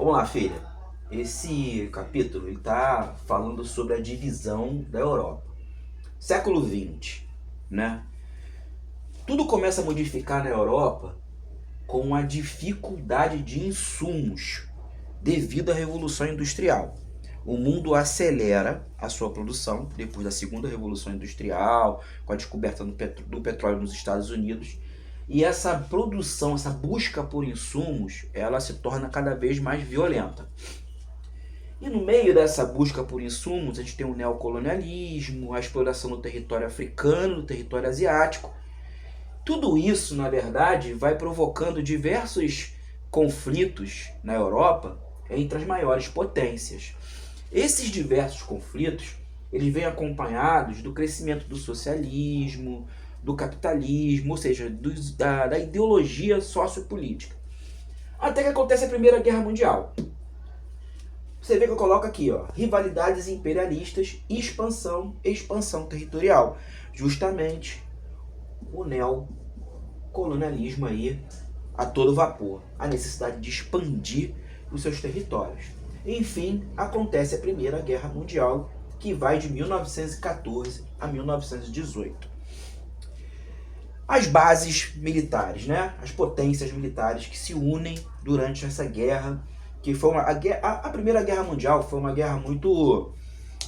Vamos lá, filha. Esse capítulo está falando sobre a divisão da Europa. Século XX, né? Tudo começa a modificar na Europa com a dificuldade de insumos devido à Revolução Industrial. O mundo acelera a sua produção depois da Segunda Revolução Industrial, com a descoberta do petróleo nos Estados Unidos. E essa produção, essa busca por insumos, ela se torna cada vez mais violenta. E no meio dessa busca por insumos, a gente tem o neocolonialismo, a exploração do território africano, do território asiático. Tudo isso, na verdade, vai provocando diversos conflitos na Europa entre as maiores potências. Esses diversos conflitos, eles vêm acompanhados do crescimento do socialismo, do capitalismo, ou seja, da ideologia sociopolítica. Até que acontece a Primeira Guerra Mundial. Você vê que eu coloco aqui, ó, rivalidades imperialistas e expansão territorial. Justamente o neocolonialismo aí a todo vapor. A necessidade de expandir os seus territórios. Enfim, acontece a Primeira Guerra Mundial, que vai de 1914 a 1918. As bases militares, né? As potências militares que se unem durante essa guerra, que foi a Primeira Guerra Mundial foi uma guerra muito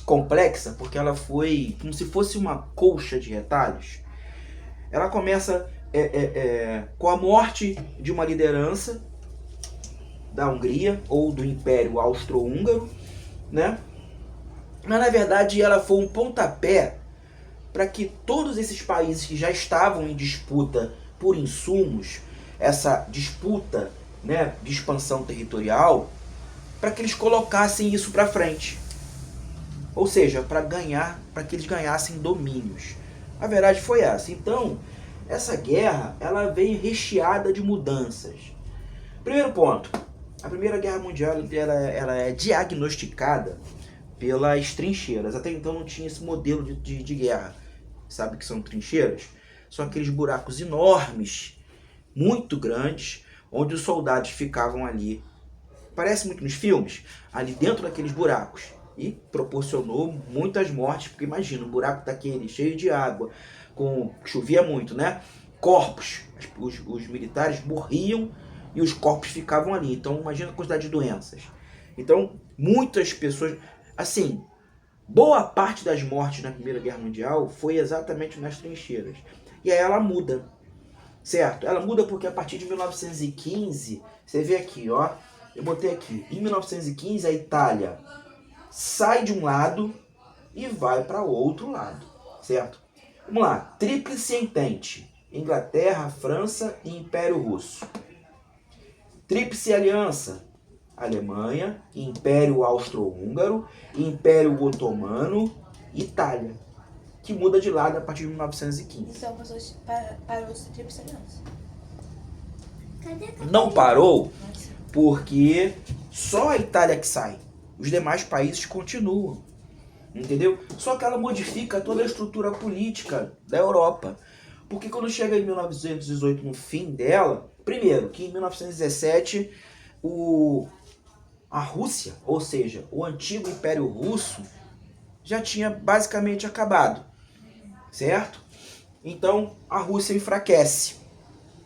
complexa, porque ela foi como se fosse uma colcha de retalhos. Ela começa com a morte de uma liderança da Hungria ou do Império Austro-Húngaro, né? Mas na verdade ela foi um pontapé para que todos esses países que já estavam em disputa por insumos, essa disputa, né, de expansão territorial, para que eles colocassem isso para frente. Ou seja, para que eles ganhassem domínios. A verdade foi essa. Então, essa guerra, ela veio recheada de mudanças. Primeiro ponto, a Primeira Guerra Mundial ela é diagnosticada pelas trincheiras. Até então não tinha esse modelo de guerra. Sabe o que são trincheiras? São aqueles buracos enormes, muito grandes, onde os soldados ficavam ali. Parece muito nos filmes, ali dentro daqueles buracos. E proporcionou muitas mortes, porque imagina, um buraco daquele, cheio de água, chovia muito, né? Corpos, os militares morriam e os corpos ficavam ali. Então imagina a quantidade de doenças. Então muitas pessoas, assim, boa parte das mortes na Primeira Guerra Mundial foi exatamente nas trincheiras. E aí ela muda, certo? Ela muda porque a partir de 1915, você vê aqui, ó, eu botei aqui, em 1915 a Itália sai de um lado e vai para o outro lado, certo? Vamos lá, Tríplice Entente, Inglaterra, França e Império Russo. Tríplice Aliança, Alemanha, Império Austro-Húngaro, Império Otomano, Itália, que muda de lado a partir de 1915. Então parou de Tríplice Aliança. Não parou porque só a Itália que sai. Os demais países continuam, entendeu? Só que ela modifica toda a estrutura política da Europa. Porque quando chega em 1918, no fim dela, primeiro, que em 1917, a Rússia, ou seja, o antigo Império Russo, já tinha basicamente acabado, certo? Então, a Rússia enfraquece,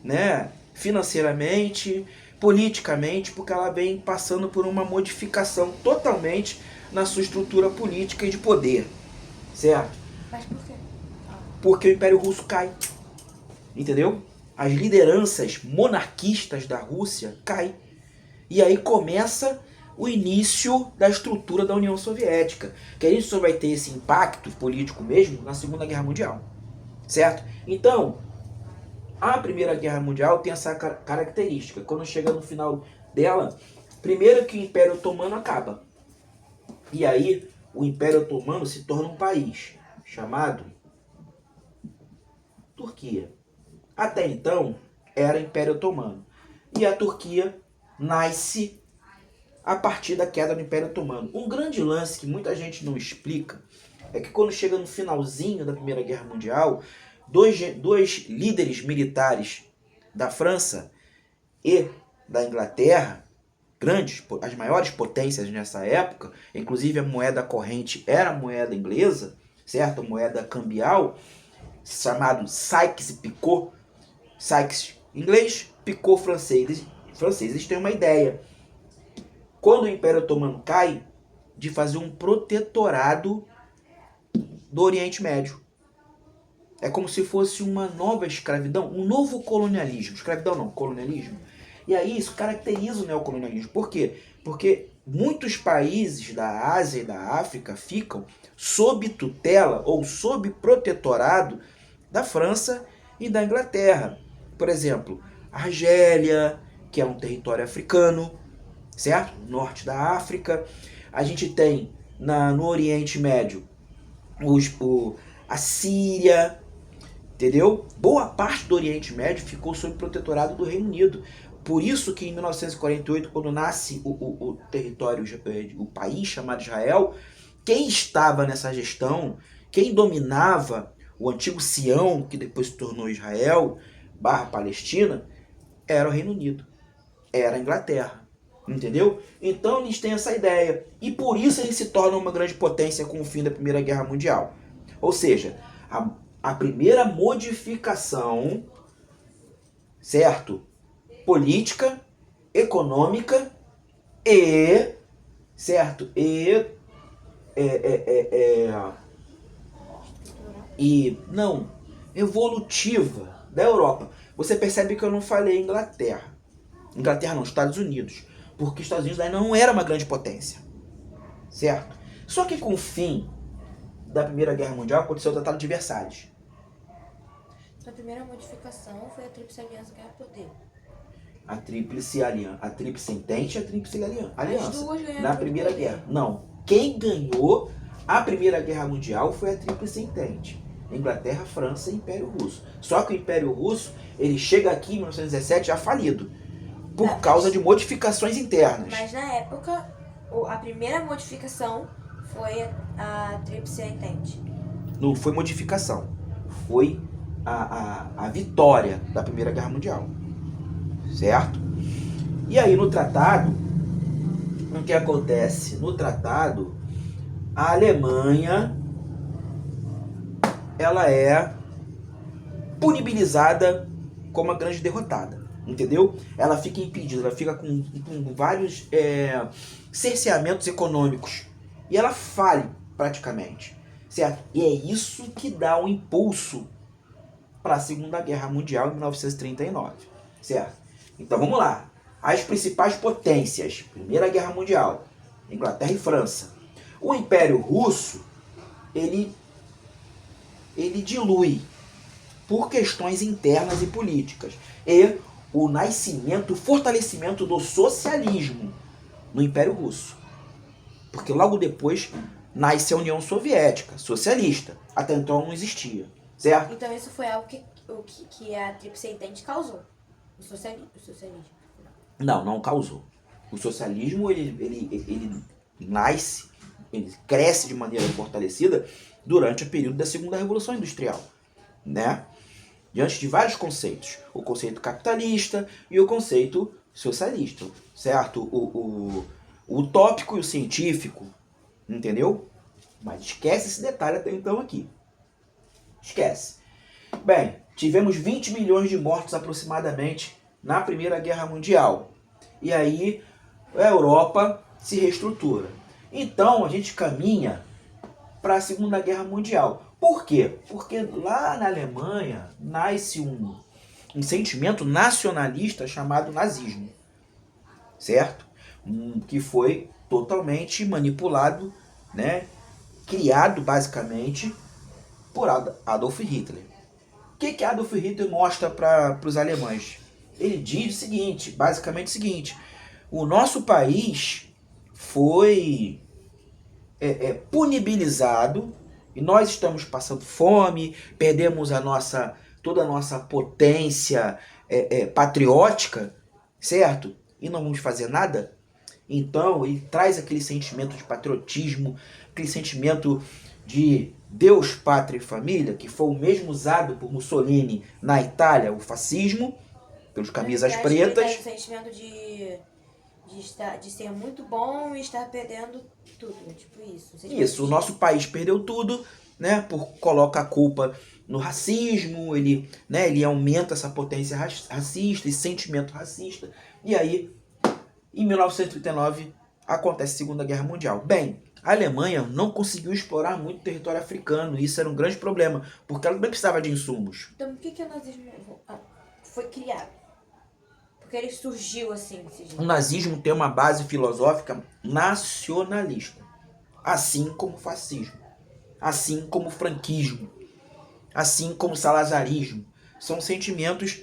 né? Financeiramente, politicamente, porque ela vem passando por uma modificação totalmente na sua estrutura política e de poder, certo? Mas por quê? Porque o Império Russo cai, entendeu? As lideranças monarquistas da Rússia caem. E aí começa o início da estrutura da União Soviética, que a gente só vai ter esse impacto político mesmo na Segunda Guerra Mundial, certo? Então, a Primeira Guerra Mundial tem essa característica. Quando chega no final dela, primeiro que o Império Otomano acaba. E aí o Império Otomano se torna um país chamado Turquia. Até então era Império Otomano. E a Turquia nasce a partir da queda do Império Otomano. Um grande lance que muita gente não explica é que quando chega no finalzinho da Primeira Guerra Mundial, dois líderes militares da França e da Inglaterra, as maiores potências nessa época, inclusive a moeda corrente era a moeda inglesa, certo? A moeda cambial, chamado Sykes-Picot, Sykes inglês, Picot francês. Eles têm uma ideia. Quando o Império Otomano cai, de fazer um protetorado do Oriente Médio. É como se fosse uma nova escravidão, um novo colonialismo. Escravidão não, colonialismo. E aí isso caracteriza o neocolonialismo. Por quê? Porque muitos países da Ásia e da África ficam sob tutela ou sob protetorado da França e da Inglaterra. Por exemplo, Argélia, que é um território africano, certo? Norte da África. A gente tem no Oriente Médio a Síria, entendeu? Boa parte do Oriente Médio ficou sob protetorado do Reino Unido. Por isso que em 1948, quando nasce o território, o país chamado Israel, quem estava nessa gestão, quem dominava o antigo Sião, que depois se tornou Israel, Palestina, era o Reino Unido, era a Inglaterra. Entendeu? Então eles têm essa ideia. E por isso eles se tornam uma grande potência com o fim da Primeira Guerra Mundial. Ou seja, a primeira modificação, certo? Política, econômica certo? Evolutiva da Europa. Você percebe que eu não falei Inglaterra. Inglaterra não, Estados Unidos. Porque os Estados Unidos ainda não era uma grande potência, certo? Só que com o fim da Primeira Guerra Mundial aconteceu o Tratado de Versalhes. A primeira modificação foi a Tríplice Aliança ganhar poder. A Tríplice Aliança, a Tríplice Entente e a Tríplice Aliança. As duas ganharam na Primeira poder. Guerra. Não, quem ganhou a Primeira Guerra Mundial foi a Tríplice Entente. Inglaterra, França e Império Russo. Só que o Império Russo, ele chega aqui em 1917 já falido. Por causa de modificações internas. Mas na época, a primeira modificação foi a Tríplice Entente. Não foi modificação. Foi a vitória da Primeira Guerra Mundial. Certo? E aí no tratado, o que acontece? No tratado, a Alemanha ela é punibilizada como a grande derrotada. Entendeu? Ela fica impedida, ela fica com vários cerceamentos econômicos. E ela fale, praticamente. Certo? E é isso que dá um impulso para a Segunda Guerra Mundial em 1939. Certo? Então vamos lá. As principais potências. Primeira Guerra Mundial. Inglaterra e França. O Império Russo, ele dilui por questões internas e políticas. E o nascimento, o fortalecimento do socialismo no Império Russo. Porque logo depois nasce a União Soviética, socialista. Até então não existia, certo? Então isso foi algo que a Tríplice Entente causou. O socialismo. Não causou. O socialismo, ele nasce, ele cresce de maneira fortalecida durante o período da Segunda Revolução Industrial, né? Diante de vários conceitos. O conceito capitalista e o conceito socialista, certo? O utópico e o científico, entendeu? Mas esquece esse detalhe até então aqui. Esquece. Bem, tivemos 20 milhões de mortos aproximadamente na Primeira Guerra Mundial. E aí a Europa se reestrutura. Então a gente caminha para a Segunda Guerra Mundial. Por quê? Porque lá na Alemanha nasce um sentimento nacionalista chamado nazismo, certo? Que foi totalmente manipulado, né? Criado basicamente por Adolf Hitler. O que Adolf Hitler mostra para os alemães? Ele diz o seguinte, basicamente o seguinte: o nosso país foi punibilizado e nós estamos passando fome, perdemos toda a nossa potência patriótica, certo? E não vamos fazer nada? Então ele traz aquele sentimento de patriotismo, aquele sentimento de Deus, pátria e família, que foi o mesmo usado por Mussolini na Itália, o fascismo, pelos camisas pretas. O sentimento de de ser muito bom e estar perdendo tudo. É tipo isso. Não sei se Isso, o nosso país perdeu tudo, né? Coloca a culpa no racismo, ele, né, ele aumenta essa potência racista, esse sentimento racista. E aí, em 1939, acontece a Segunda Guerra Mundial. Bem, a Alemanha não conseguiu explorar muito o território africano, e isso era um grande problema, porque ela também precisava de insumos. Então, por que o nazismo foi criado? Porque ele surgiu assim, desse O jeito. nazismo tem uma base filosófica nacionalista, assim como o fascismo, assim como o franquismo, assim como o salazarismo. São sentimentos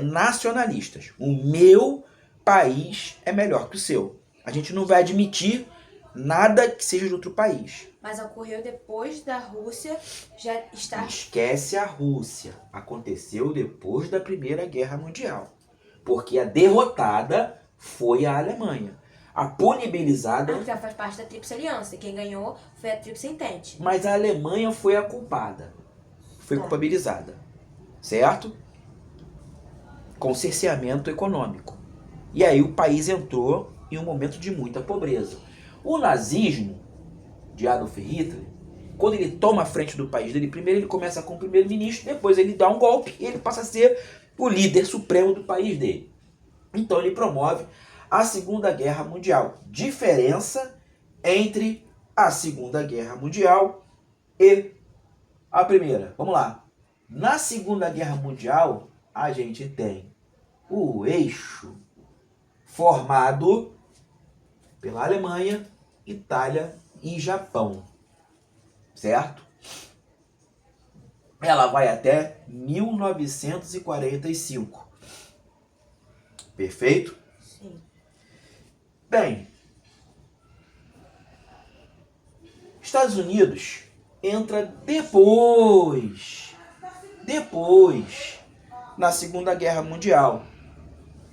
nacionalistas. O meu país é melhor que o seu. A gente não vai admitir nada que seja de outro país. Mas ocorreu depois da Rússia já estar... Esquece a Rússia. Aconteceu depois da Primeira Guerra Mundial. Porque a derrotada foi a Alemanha. A punibilizada... Porque ela faz parte da Tríplice Aliança. Quem ganhou foi a Tríplice Entente. Mas a Alemanha foi a culpada. Foi culpabilizada. Certo? Com cerceamento econômico. E aí o país entrou em um momento de muita pobreza. O nazismo de Adolf Hitler, quando ele toma a frente do país dele, primeiro ele começa como primeiro-ministro, depois ele dá um golpe e ele passa a ser o líder supremo do país dele. Então ele promove a Segunda Guerra Mundial. Diferença entre a Segunda Guerra Mundial e a Primeira. Vamos lá. Na Segunda Guerra Mundial, a gente tem o eixo formado pela Alemanha, Itália e Japão, certo? Ela vai até 1945. Perfeito? Sim. Bem, Estados Unidos entra depois na Segunda Guerra Mundial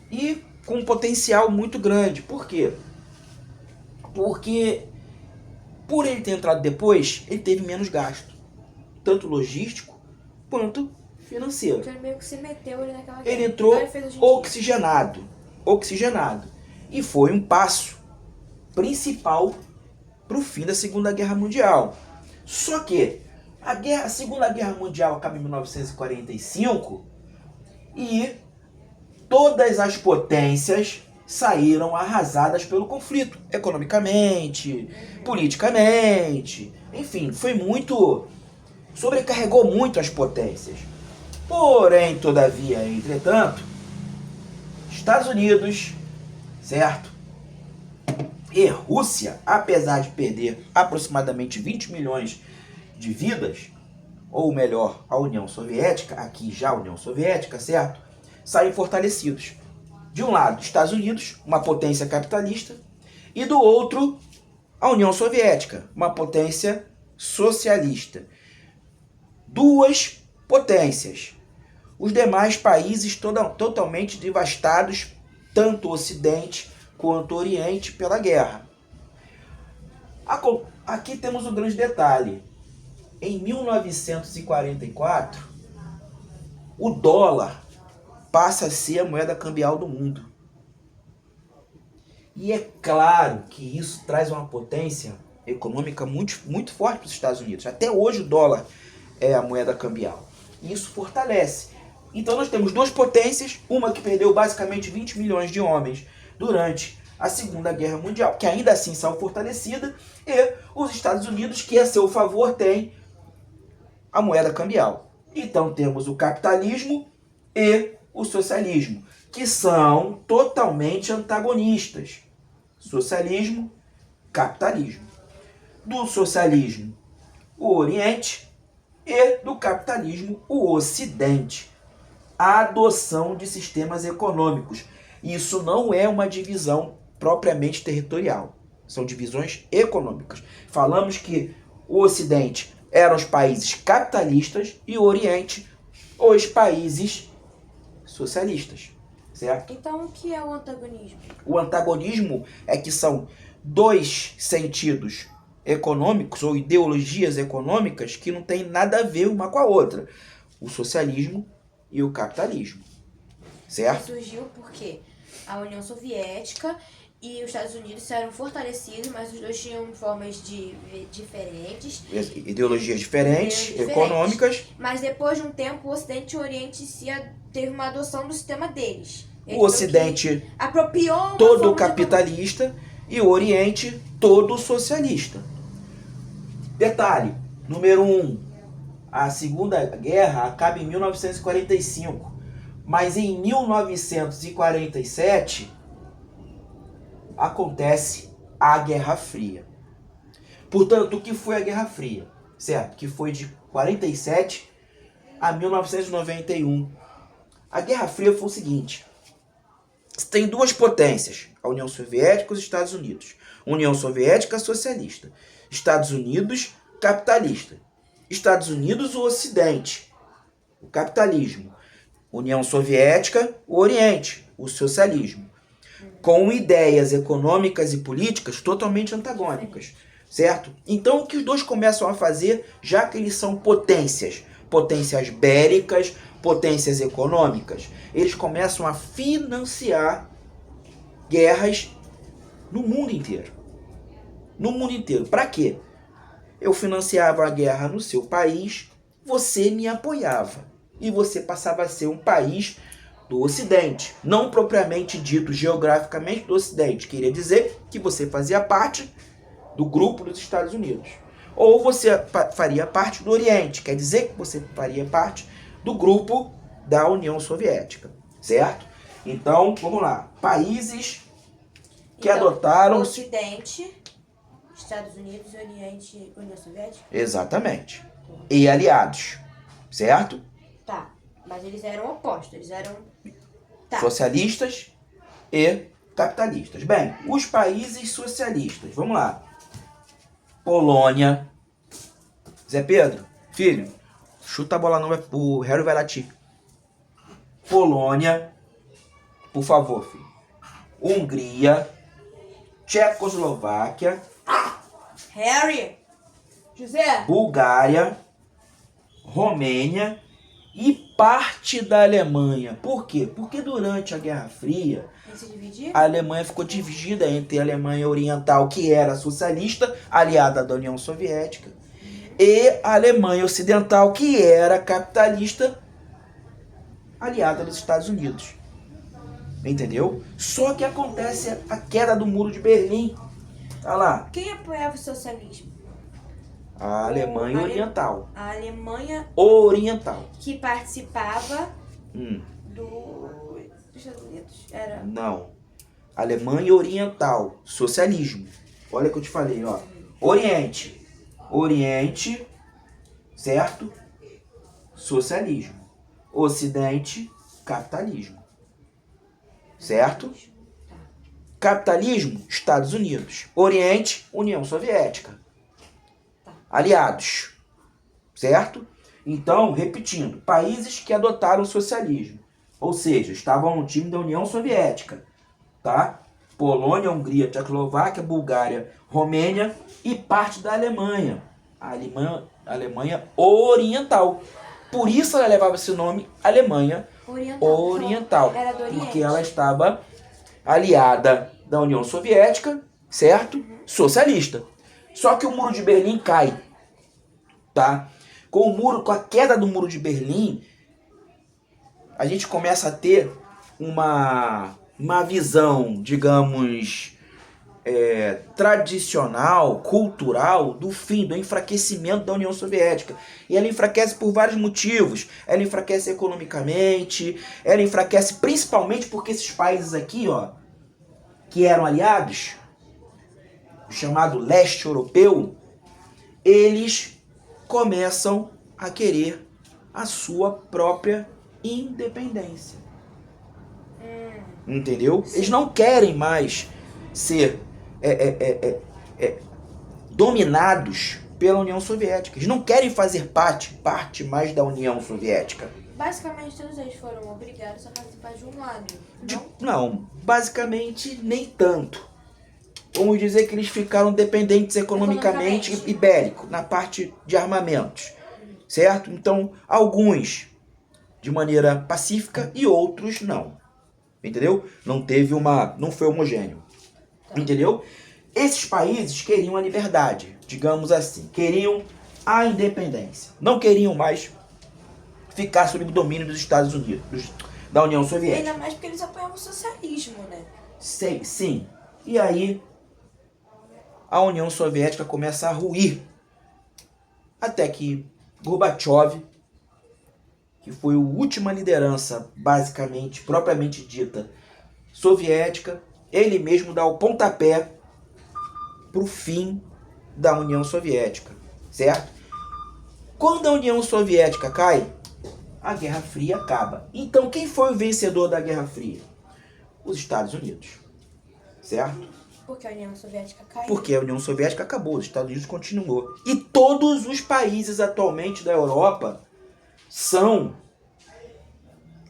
e com um potencial muito grande. Por quê? Porque por ele ter entrado depois, ele teve menos gasto, tanto logístico quanto financeiro. Então ele meio que se meteu ali naquela guerra. Ele entrou Então ele fez hoje em dia. oxigenado. E foi um passo principal para o fim da Segunda Guerra Mundial. Só que a Segunda Guerra Mundial acaba em 1945 e todas as potências saíram arrasadas pelo conflito, economicamente, politicamente, enfim, foi muito, sobrecarregou muito as potências. Porém, todavia, entretanto, Estados Unidos, certo? E Rússia, apesar de perder aproximadamente 20 milhões de vidas, ou melhor, a União Soviética, aqui já a União Soviética, certo? Saem fortalecidos. De um lado, Estados Unidos, uma potência capitalista, e do outro, a União Soviética, uma potência socialista. Duas potências. Os demais países totalmente devastados, tanto o Ocidente quanto o Oriente, pela guerra. Aqui temos um grande detalhe. Em 1944, o dólar passa a ser a moeda cambial do mundo. E é claro que isso traz uma potência econômica muito, muito forte para os Estados Unidos. Até hoje o dólar é a moeda cambial. E isso fortalece. Então nós temos duas potências, uma que perdeu basicamente 20 milhões de homens durante a Segunda Guerra Mundial, que ainda assim saiu fortalecida, e os Estados Unidos, que a seu favor tem a moeda cambial. Então temos o capitalismo e o socialismo, que são totalmente antagonistas. Socialismo, capitalismo. Do socialismo, o Oriente, e do capitalismo, o Ocidente. A adoção de sistemas econômicos. Isso não é uma divisão propriamente territorial. São divisões econômicas. Falamos que o Ocidente eram os países capitalistas e o Oriente, os países socialistas, certo? Então o que é o antagonismo? O antagonismo é que são dois sentidos econômicos ou ideologias econômicas que não têm nada a ver uma com a outra. O socialismo e o capitalismo, certo? Surgiu porque a União Soviética e os Estados Unidos eram fortalecidos, mas os dois tinham formas diferentes. Ideologias diferentes, econômicas. Mas depois de um tempo, o Ocidente e o Oriente teve uma adoção do sistema deles. O Ocidente apropriou todo capitalista e o Oriente todo socialista. Detalhe, número 1, a Segunda Guerra acaba em 1945, mas em 1947 acontece a Guerra Fria. Portanto, o que foi a Guerra Fria? Certo? Que foi de 47 a 1991. A Guerra Fria foi o seguinte: tem duas potências, a União Soviética e os Estados Unidos. União Soviética socialista, Estados Unidos capitalista. Estados Unidos o Ocidente, o capitalismo. União Soviética o Oriente, o socialismo. Com ideias econômicas e políticas totalmente antagônicas, certo? Então o que os dois começam a fazer, já que eles são potências bélicas, potências econômicas, eles começam a financiar guerras no mundo inteiro. No mundo inteiro. Para quê? Eu financiava a guerra no seu país, você me apoiava. E você passava a ser um país do Ocidente. Não propriamente dito geograficamente do Ocidente. Queria dizer que você fazia parte do grupo dos Estados Unidos. Ou você faria parte do Oriente. Quer dizer que você faria parte do grupo da União Soviética. Certo? Então, vamos lá. Países que adotaram... Ocidente, Estados Unidos, Oriente, União Soviética? Exatamente. E aliados. Certo? Tá. Mas eles eram opostos. Eles eram... Socialistas e capitalistas. Bem, os países socialistas. Vamos lá. Polônia. Zé Pedro, filho, chuta a bola não, o Harry vai latir. Polônia, por favor, filho. Hungria, Tchecoslováquia, Harry, José, Bulgária, Romênia e parte da Alemanha. Por quê? Porque durante a Guerra Fria, a Alemanha ficou dividida entre a Alemanha Oriental, que era socialista, aliada da União Soviética, e a Alemanha Ocidental, que era capitalista, aliada dos Estados Unidos. Entendeu? Só que acontece a queda do Muro de Berlim. Tá lá. Quem apoiava o socialismo? A Alemanha Oriental. A Alemanha Oriental. Que participava dos Estados Unidos. Era... Não. Alemanha Oriental. Socialismo. Olha o que eu te falei, ó. Oriente. Oriente, certo? Socialismo. Ocidente, capitalismo. Certo? Capitalismo, Estados Unidos. Oriente, União Soviética. Aliados. Certo? Então, repetindo, países que adotaram o socialismo. Ou seja, estavam no time da União Soviética. Tá? Polônia, Hungria, Tchecoslováquia, Bulgária, Romênia e parte da Alemanha. A Alemanha Oriental. Por isso ela levava esse nome Alemanha Oriental. Era do Oriente. Porque ela estava aliada da União Soviética, certo? Socialista. Só que o Muro de Berlim cai. Tá? Com a queda do Muro de Berlim, a gente começa a ter uma visão, digamos, tradicional, cultural, do fim, do enfraquecimento da União Soviética. E ela enfraquece por vários motivos. Ela enfraquece economicamente, ela enfraquece principalmente porque esses países aqui, ó, que eram aliados, o chamado leste europeu, eles começam a querer a sua própria independência. Entendeu? Eles não querem mais ser dominados pela União Soviética. Eles não querem fazer parte mais da União Soviética. Basicamente, todos eles foram obrigados a participar de um lado. Não, basicamente nem tanto. Vamos dizer que eles ficaram dependentes economicamente e bélico, na parte de armamentos. Certo? Então, alguns de maneira pacífica e outros não. Entendeu? Não foi homogêneo. Entendeu? Esses países queriam a liberdade, digamos assim, queriam a independência. Não queriam mais ficar sob o domínio dos Estados Unidos, da União Soviética. Ainda mais porque eles apoiavam o socialismo, né? Sim. E aí a União Soviética começa a ruir. Até que Gorbachev, que foi a última liderança, basicamente, propriamente dita, soviética, ele mesmo dá o pontapé para o fim da União Soviética, certo? Quando a União Soviética cai, a Guerra Fria acaba. Então, quem foi o vencedor da Guerra Fria? Os Estados Unidos, certo? Porque a União Soviética caiu. Porque a União Soviética acabou, os Estados Unidos continuou. E todos os países atualmente da Europa são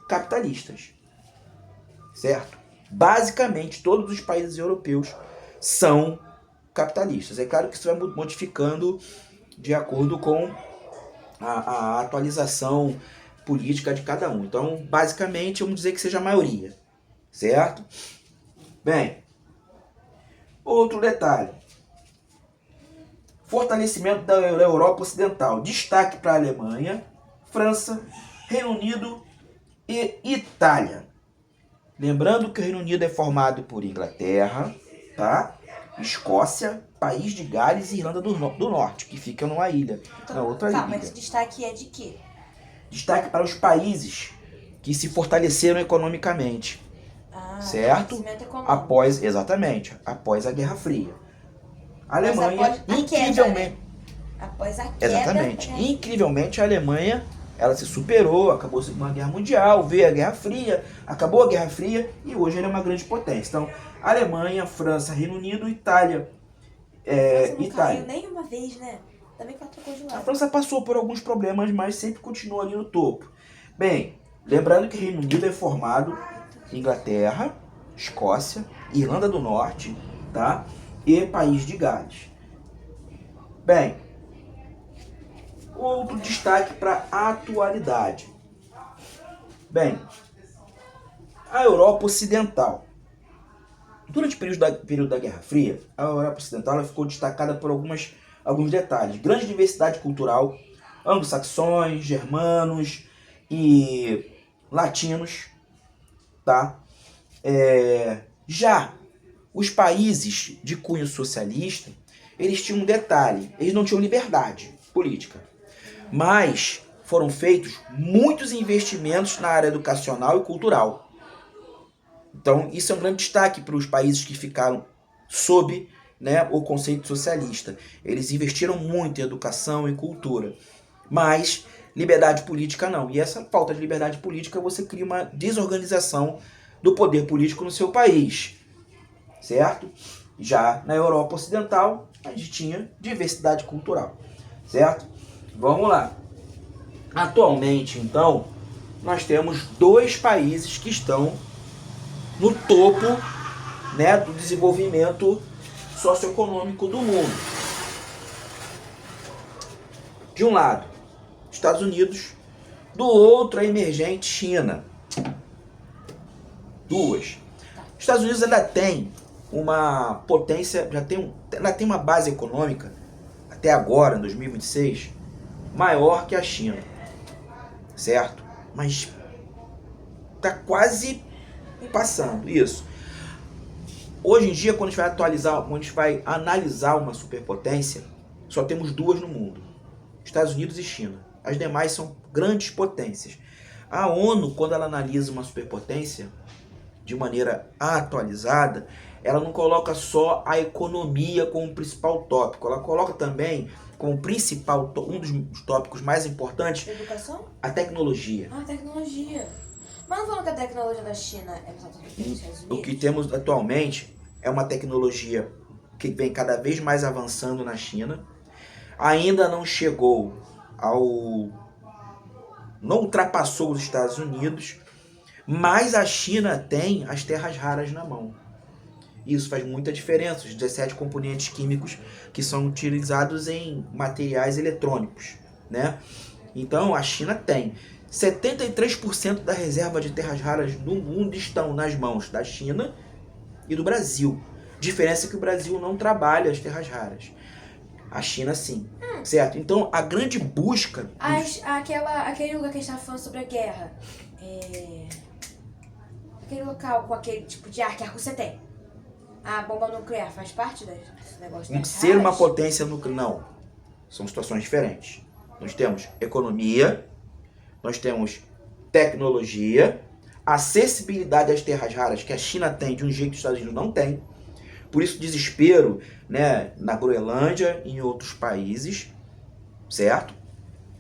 capitalistas, certo? Basicamente, todos os países europeus são capitalistas. É claro que isso vai modificando de acordo com a atualização política de cada um. Então, basicamente, vamos dizer que seja a maioria, certo? Bem, outro detalhe. Fortalecimento da Europa Ocidental. Destaque para a Alemanha, França, Reino Unido e Itália. Lembrando que o Reino Unido é formado por Inglaterra, tá? Escócia, País de Gales e Irlanda do Norte, que fica numa ilha, Então, na outra ilha. mas esse destaque é de quê? Destaque para os países que se fortaleceram economicamente, certo? Crescimento econômico. Após a Guerra Fria. A Mas Alemanha, após a incrivelmente, queda, né? Após a queda. exatamente, incrivelmente a Alemanha, ela se superou, acabou a Segunda Guerra Mundial, veio a Guerra Fria, acabou a Guerra Fria e hoje ela é uma grande potência. Então, Alemanha, França, Reino Unido, Itália. Não Itália. caiu nenhuma vez, né? Também que ela trocou de A lado. França passou por alguns problemas, mas sempre continua ali no topo. Bem, lembrando que Reino Unido é formado Inglaterra, Escócia, Irlanda do Norte, tá? E País de Gales. Bem, outro destaque para a atualidade. Bem, a Europa Ocidental. Durante o período da Guerra Fria, a Europa Ocidental ela ficou destacada por alguns detalhes. Grande diversidade cultural, anglo-saxões, germanos e latinos, tá? Já os países de cunho socialista, eles tinham um detalhe, eles não tinham liberdade política, mas foram feitos muitos investimentos na área educacional e cultural. Então, isso é um grande destaque para os países que ficaram sob, né, o conceito socialista. Eles investiram muito em educação e cultura, mas liberdade política não. E essa falta de liberdade política, você cria uma desorganização do poder político no seu país, certo? Já na Europa Ocidental, a gente tinha diversidade cultural, certo? Vamos lá. Atualmente, então, nós temos 2 países que estão no topo, né, do desenvolvimento socioeconômico do mundo. De um lado, Estados Unidos, do outro a emergente China. 2. Estados Unidos ainda tem uma potência, ela tem uma base econômica, até agora, em 2026, maior que a China, certo? Mas está quase passando isso. Hoje em dia, quando a gente vai analisar uma superpotência, só temos 2 no mundo: Estados Unidos e China. As demais são grandes potências. A ONU, quando ela analisa uma superpotência de maneira atualizada, ela não coloca só a economia como principal tópico, ela coloca também como principal, um dos tópicos mais importantes, Educação? a tecnologia. Tecnologia. Mas não falando que a tecnologia da China é mais alta do que dos Estados Unidos? O que temos atualmente é uma tecnologia que vem cada vez mais avançando na China. Ainda não chegou não ultrapassou os Estados Unidos, mas a China tem as terras raras na mão. Isso faz muita diferença, os 17 componentes químicos que são utilizados em materiais eletrônicos, né? Então a China tem 73% da reserva de terras raras do mundo estão nas mãos da China e do Brasil. Diferença é que o Brasil não trabalha as terras raras. A China sim, certo? Então a grande busca... Aquele lugar que a gente tava falando sobre a guerra, aquele local com aquele tipo de ar que a Rússia tem, a bomba nuclear faz parte desse negócio das Ser uma raras? potência nuclear, não. São situações diferentes. Nós temos economia, nós temos tecnologia, acessibilidade às terras raras que a China tem de um jeito que os Estados Unidos não tem. Por isso desespero, né, na Groenlândia e em outros países, certo?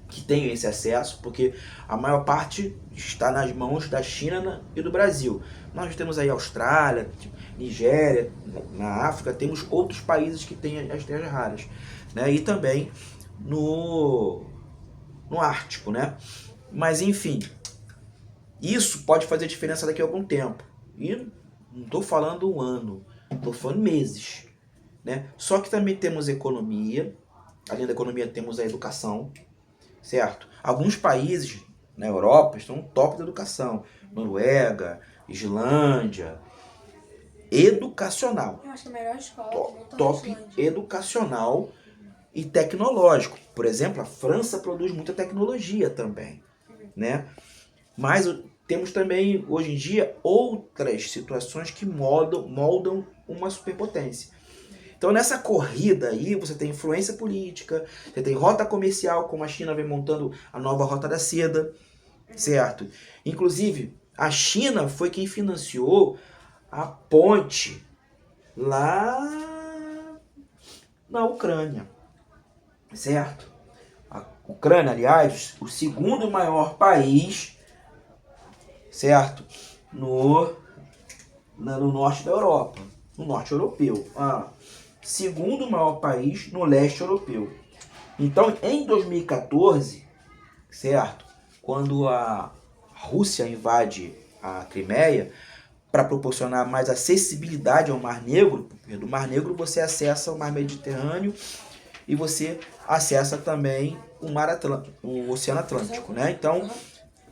Que tenham esse acesso, porque a maior parte está nas mãos da China e do Brasil. Nós temos aí Austrália, Nigéria, na África, temos outros países que têm as terras raras, né? E também no Ártico, né? Mas enfim, isso pode fazer diferença daqui a algum tempo. E não estou falando um ano, estou falando meses, né? Só que também temos economia, além da economia temos a educação, certo? Alguns países na Europa estão no top da educação. Noruega, Islândia. Educacional. Eu acho que a melhor escola Top educacional e tecnológico. Por exemplo, a França produz muita tecnologia também, né? Mas temos também, hoje em dia, outras situações que moldam uma superpotência. Então, nessa corrida aí, você tem influência política, você tem rota comercial, como a China vem montando a nova Rota da Seda, certo? Inclusive, a China foi quem financiou a ponte lá na Ucrânia, certo? A Ucrânia, aliás, o segundo maior país, certo? No norte da Europa, no norte europeu. Segundo maior país no leste europeu. Então, em 2014, certo? Quando a Rússia invade a Crimeia, para proporcionar mais acessibilidade ao Mar Negro, porque do Mar Negro você acessa o Mar Mediterrâneo e você acessa também o Oceano Atlântico, né? Então,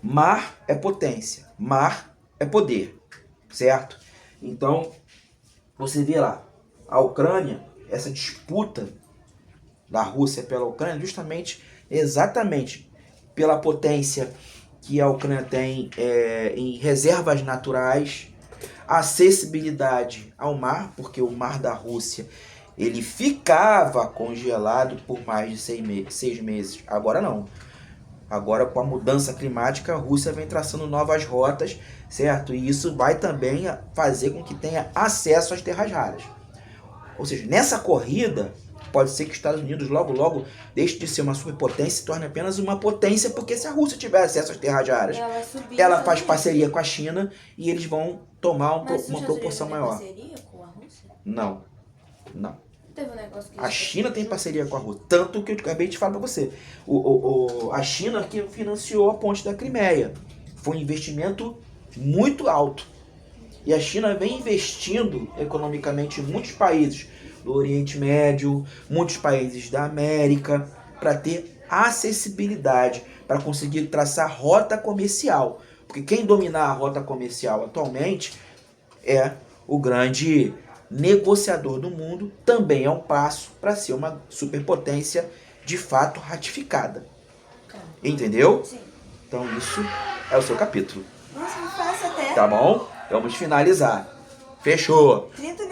mar é potência, mar é poder, certo? Então, você vê lá, a Ucrânia, essa disputa da Rússia pela Ucrânia, exatamente pela potência que a Ucrânia tem em reservas naturais, acessibilidade ao mar, porque o mar da Rússia ele ficava congelado por mais de 6 meses. Agora não. Agora, com a mudança climática, a Rússia vem traçando novas rotas, certo? E isso vai também fazer com que tenha acesso às terras raras. Ou seja, nessa corrida, pode ser que os Estados Unidos logo deixe de ser uma superpotência e se torne apenas uma potência, porque se a Rússia tiver acesso às terras raras, ela faz parceria com a China e eles vão tomar uma proporção maior. Parceria com a Rússia? Não. Teve um negócio que A China tem parceria com a Rússia. Tanto que eu acabei de falar para você. A China que financiou a ponte da Crimeia. Foi um investimento muito alto. E a China vem investindo economicamente em muitos países do Oriente Médio, muitos países da América, para ter acessibilidade, para conseguir traçar rota comercial. Porque quem dominar a rota comercial atualmente é o grande negociador do mundo, também é um passo para ser uma superpotência de fato ratificada. Entendeu? Sim. Então isso é o seu capítulo. Nossa, não faço até. Tá bom? Vamos finalizar. Fechou. 30